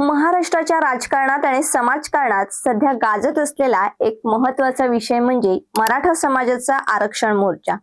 महाराष्ट्राच्या राजकारणात आणि समाजकारणात सध्या गाजत असलेला एक महत्त्वाचा विषय म्हणजे मराठा समाजाचा आरक्षण मोर्चा।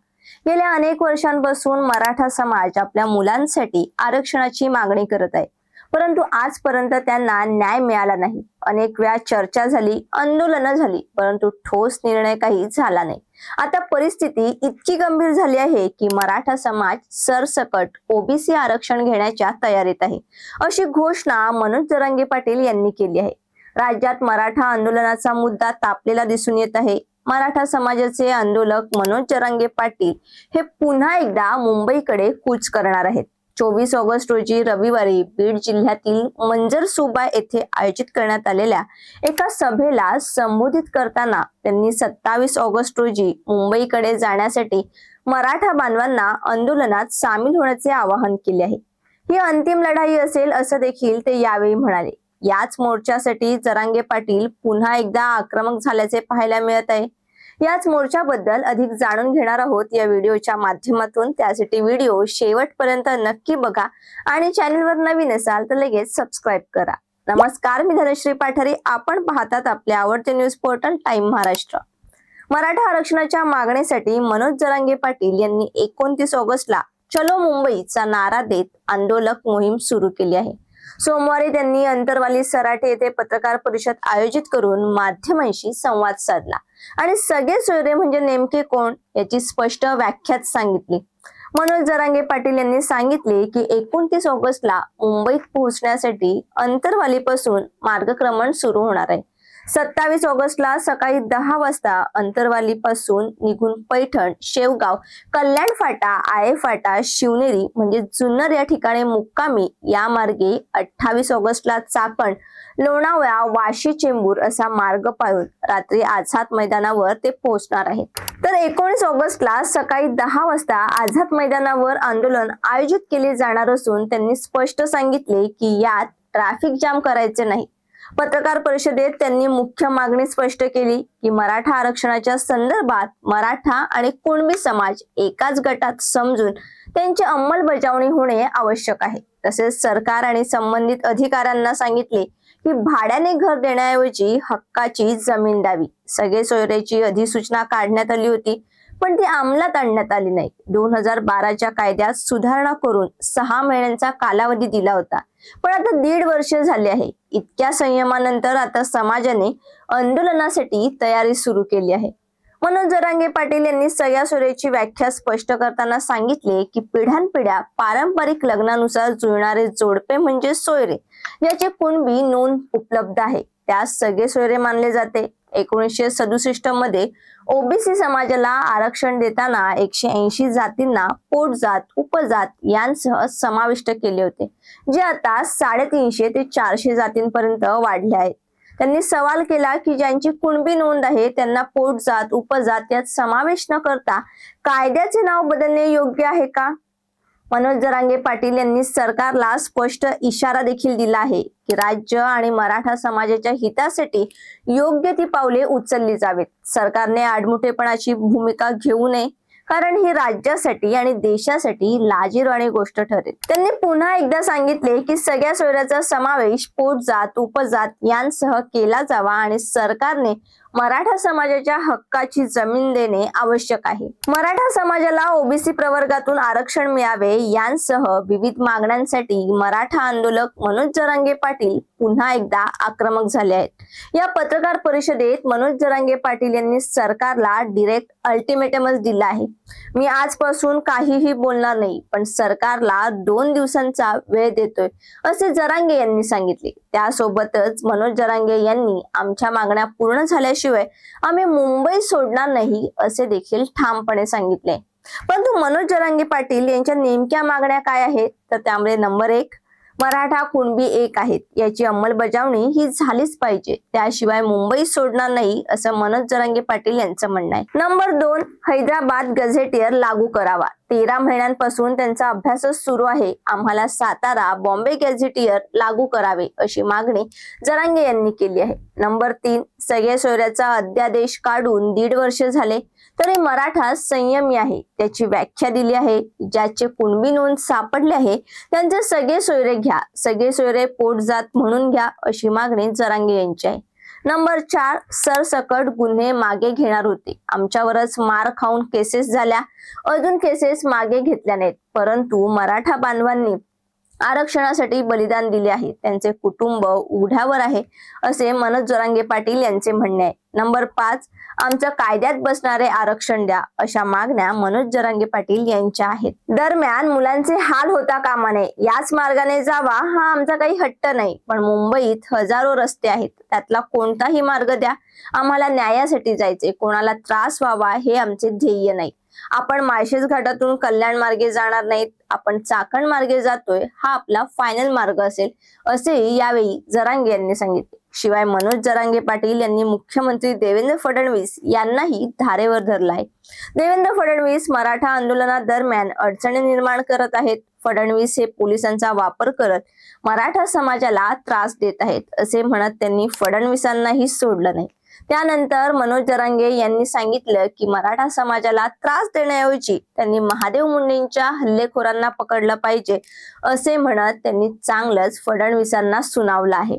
गेल्या अनेक वर्षांपासून मराठा समाज आपल्या मुलांसाठी आरक्षणाची मागणी करत आहे, परंतु आजपर्यंत त्यांना न्याय मिळाला नाही। अनेक वेळा चर्चा झाली, आंदोलनं झाली, परंतु ठोस निर्णय काही झाला नाही। आता परिस्थिती इतकी गंभीर झाली आहे की मराठा समाज सरसकट ओबीसी आरक्षण घेण्याच्या तयारीत आहे, अशी घोषणा मनोज जरांगे पाटील यांनी केली आहे। राज्यात मराठा आंदोलनाचा मुद्दा तापलेला दिसून येत आहे। मराठा समाजाचे आंदोलक मनोज जरांगे पाटील हे पुन्हा एकदा मुंबईकडे कूच करणार आहेत। 24 ऑगस्ट रोजी रविवारी बीड जिल्ह्यातील मंजरसुबा येथे आयोजित करण्यात आलेल्या एका सभेला संबोधित करताना त्यांनी 27 ऑगस्ट रोजी मुंबईकडे जाण्यासाठी मराठा बांधवांना आंदोलनात सामील होण्याचे आवाहन केले आहे। ही अंतिम लढाई असेल असं देखील ते यावेळी म्हणाले। याच मोर्चासाठी जरांगे पाटील पुन्हा एकदा आक्रमक झाल्याचे पाहायला मिळत आहे। याच मोर्चाबद्दल अधिक जाणून घेणार आहोत या व्हिडिओच्या माध्यमातून। त्यासाठी व्हिडिओ शेवटपर्यंत नक्की बघा आणि चॅनलवर नवीन असाल तर लगेच सबस्क्राइब करा। नमस्कार, मी धनश्री पाठारी, आपण पाहतात आपले आवडते news portal time Maharashtra. Maratha आरक्षणाच्या मागणीसाठी मनोज जरांगे पाटील यांनी 29 ऑगस्टला चलो मुंबईचा नारा देत आंदोलक मोहीम सुरू केली आहे। सोमवारी त्यांनी अंतरवाली सराटे येथे पत्रकार परिषद आयोजित करून माध्यमांशी संवाद साधला आणि सगळे सोयरे म्हणजे नेमके कोण याची स्पष्ट व्याख्याच सांगितली। मनोज जरांगे पाटील यांनी सांगितले की 29 ऑगस्टला मुंबईत पोहोचण्यासाठी अंतरवालीपासून मार्गक्रमण सुरू होणार आहे। 27 ऑगस्टला सकाळी 10 वाजता अंतरवालीपासून निघून पैठण, शेवगाव, कल्याण फाटा, आये फाटा, शिवनेरी म्हणजे जुन्नर या ठिकाणी मुक्कामी या मार्गे 28 ऑगस्टला चाकण, लोणावळा, वाशी, चेंबूर असा मार्ग पाळून रात्री आझाद मैदानावर ते पोहोचणार आहेत। तर 19 ऑगस्टला सकाळी 10 वाजता आझाद मैदानावर आंदोलन आयोजित केले जाणार असून त्यांनी स्पष्ट सांगितले की यात ट्रॅफिक जाम करायचे नाही। पत्रकार परिषदेत त्यांनी मुख्य मागणी स्पष्ट केली की मराठा आरक्षणाच्या संदर्भात मराठा आणि कुणबी समाज एकाच गटात समजून त्यांची अंमलबजावणी होणे आवश्यक आहे। तसेच सरकार आणि संबंधित अधिकाऱ्यांना सांगितले की भाड्याने घर देण्याऐवजी हक्काची जमीन द्यावी। सगळे सोयरेची अधिसूचना काढण्यात आली होती, पण ती अंमलात आणण्यात आली नाही। 2012च्या कायद्यात सुधारणा करून 6 महिन्यांचा कालावधी दिला होता, पण आता 1.5 वर्ष झाले आहे। इतक्या संयमानंतर आता समाजाने आंदोलनासाठी तयारी सुरू केली आहे। मनोज जरांगे पाटील यांनी सगळ्या सोयरेची व्याख्या स्पष्ट करताना सांगितले की पिढ्यानपिढ्या पारंपरिक लग्नानुसार जुळणारे जोडपे म्हणजे सोयरे, ज्याचे कुणबी नोंद उपलब्ध आहे, त्यास सगळे सोयरे मानले जाते। 1967 मध्ये ओबीसी समाजाला आरक्षण देताना 180 जातींना पोटजात, उपजात यांसह समाविष्ट केले होते, जे आता 350 ते 400 जातींपर्यंत वाढले आहेत। त्यांनी सवाल केला की ज्यांची कुणबी नोंद आहे त्यांना पोटजात, उपजात यात समावेश न करता कायद्याचे नाव बदलणे योग्य आहे का? मनोज जरांगे पाटील यांनी सरकारला स्पष्ट इशारा देखील दिला आहे की राज्य आणि मराठा समाजाच्या हितासाठी योग्य ती पावले उचलली जावीत। सरकारने आडमुठेपणाची भूमिका घेऊ नये, कारण ही राज्यासाठी आणि देशासाठी लाजिरवाणी गोष्ट ठरेल। त्यांनी पुन्हा एकदा सांगितले की सगळ्या सोयऱ्याचा समावेश पोटजात, उपजात यांसह केला जावा आणि सरकारने मराठा समाजाच्या हक्काची जमीन देणे आवश्यक आहे। मराठा समाजाला ओबीसी प्रवर्गातून आरक्षण मिळावे यांसह विविध मागण्यांसाठी मराठा आंदोलक मनोज जरांगे पाटील पुन्हा एकदा आक्रमक झाले आहेत। या पत्रकार परिषदेत मनोज जरांगे पाटील यांनी सरकारला डायरेक्ट अल्टिमेटमच दिला आहे। मी आजपासून काहीही बोलणार नाही, पण सरकारला 2 दिवसांचा वेळ देतोय, असे जरांगे यांनी सांगितले। त्यासोबतच मनोज जरांगे यांनी आमच्या मागण्या पूर्ण झाल्याशिवाय आम्ही मुंबई सोडणार नाही असे देखील ठामपणे सांगितले। परंतु मनोज जरांगे पाटील यांच्या नेमक्या मागण्या काय आहेत, तर त्यामध्ये नंबर 1 मराठा कुणबी एक आहेत याची अंमलबजावणी ही झालीच पाहिजे, त्याशिवाय मुंबई सोडणार नाही असं मनोज जरांगे पाटील यांचं म्हणणं आहे। नंबर 2 हैदराबाद गझेटियर लागू करावा, 13 महिन्यांपासून त्यांचा अभ्यासच सुरू आहे. आम्हाला सातारा बॉम्बे गॅझेटियर लागू करावे अशी मागणी जरांगे यांनी केली आहे. नंबर 3, सगळे सोयऱ्याचा अध्यादेश काढून 1.5 वर्ष झाले तरी मराठा संयमी आहे. त्याची व्याख्या दिली आहे. ज्याचे कुणबी नोंद सापडले आहे त्यांचे सगळे सोयरे घ्या, सगळे सोयरे पोटजात म्हणून घ्या अशी मागणी जरांगे यांची आहे. नंबर 4, सरसकट गुन्हे मागे घेणार होते. आमच्यावरच मार खाऊन केसेस झाल्या, अजून केसेस मागे घेतल्या नाहीत, परंतु मराठा बांधवांनी आरक्षणासाठी बलिदान दिले आहे. त्यांचे कुटुंब उघड्यावर आहे असे मनोज जरांगे पाटील यांचे म्हणणे आहे. नंबर 5, आमचं कायद्यात बसणारे आरक्षण द्या अशा मागण्या मनोज जरांगे पाटील यांच्या आहेत. दरम्यान मुलांचे हाल होता कामा नये, याच मार्गाने जावा हा आमचा काही हट्ट नाही, पण मुंबईत हजारो रस्ते आहेत, त्यातला कोणताही मार्ग द्या. आम्हाला न्यायासाठी जायचे, कोणाला त्रास व्हावा हे आमचे ध्येय नाही. आपण माळशेज घाटातून कल्याण मार्गे जाणार नाहीत, आपण चाकण मार्गे जातोय, हा आपला फायनल मार्ग असेल असे यावेळी जरांगे यांनी सांगितले. शिवाय मनोज जरांगे पाटील यांनी मुख्यमंत्री देवेंद्र फडणवीस यांनाही धारेवर धरला आहे. देवेंद्र फडणवीस मराठा आंदोलनादरम्यान अडचणी निर्माण करत आहेत. फडणवीस हे पोलिसांचा वापर करत मराठा समाजाला त्रास देत आहेत असे म्हणत त्यांनी फडणवीसांनाही सोडलं नाही. त्यानंतर मनोज जरांगे यांनी सांगितलं की मराठा समाजाला त्रास देण्याऐवजी त्यांनी महादेव मुंडेंच्या हल्लेखोरांना पकडलं पाहिजे असे म्हणत त्यांनी चांगलंच फडणवीसांना सुनावलं आहे.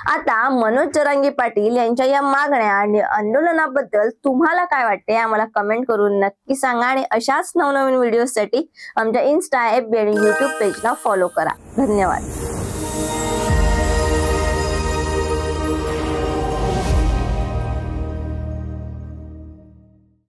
आता मनोज जरांगे पाटील यांच्या या मागण्या आणि आंदोलनाबद्दल तुम्हाला काय वाटते आम्हाला कमेंट करून नक्की सांगा आणि अशाच नवनवीन व्हिडिओसाठी आमच्या इन्स्टा, FB आणि YouTube पेजला फॉलो करा. धन्यवाद.